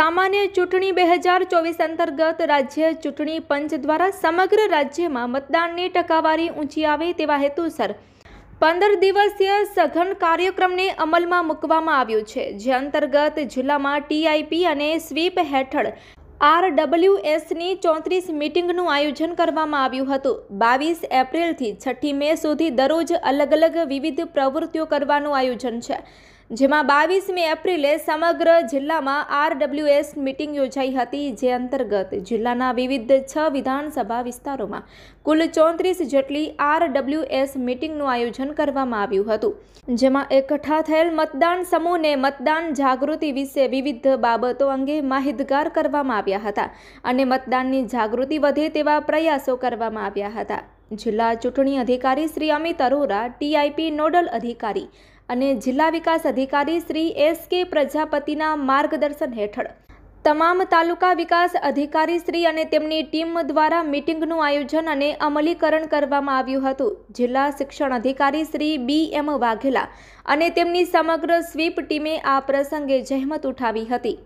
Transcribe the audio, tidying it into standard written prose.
સામાન્ય ચૂંટણી 2024 અંતર્ગત રાજ્ય ચૂંટણી પંચ દ્વારા સમગ્ર રાજ્યમાં મતદાનની ટકાવારી ઊંચી આવે તેવા હેતુસર 15 દિવસીય સઘન કાર્યક્રમને અમલમાં મૂકવામાં આવ્યો છે, જે અંતર્ગત જિલ્લામાં ટીઆઈપી અને સ્વીપ હેઠળ RWSની 34 મીટિંગનું આયોજન કરવામાં આવ્યું હતું। 22 એપ્રિલથી 6 મે સુધી દરરોજ અલગ અલગ વિવિધ પ્રવૃત્તિઓ કરવાનું આયોજન છે, જેમાં 22મી એપ્રિલે સમગ્ર જિલ્લામાં RWS મીટિંગ યોજાઈ હતી, જે અંતર્ગત જિલ્લાના વિવિધ 6 વિધાનસભા વિસ્તારોમાં કુલ 34 જેટલી RWS મીટિંગનું આયોજન કરવામાં આવ્યું હતું, જેમાં એકઠા થયેલ મતદાન સમૂહને મતદાન જાગૃતિ વિશે વિવિધ બાબતો અંગે માહિતગાર કરવામાં આવ્યા હતા અને મતદાનની જાગૃતિ વધે તેવા પ્રયાસો કરવામાં આવ્યા હતા। જિલ્લા ચૂંટણી અધિકારી શ્રી અમિત અરોરા, ટીઆઈપી નોડલ અધિકારી અને જિલ્લા વિકાસ અધિકારી શ્રી SK પ્રજાપતિના માર્ગદર્શન હેઠળ તમામ તાલુકા વિકાસ અધિકારી શ્રી અને તેમની ટીમ દ્વારા મીટિંગનું આયોજન અને અમલીકરણ કરવામાં આવ્યું હતું। જિલ્લા શિક્ષણ અધિકારી શ્રી BM વાઘેલા અને તેમની સમગ્ર સ્વીપ ટીમે આ પ્રસંગે જહેમત ઉઠાવી હતી।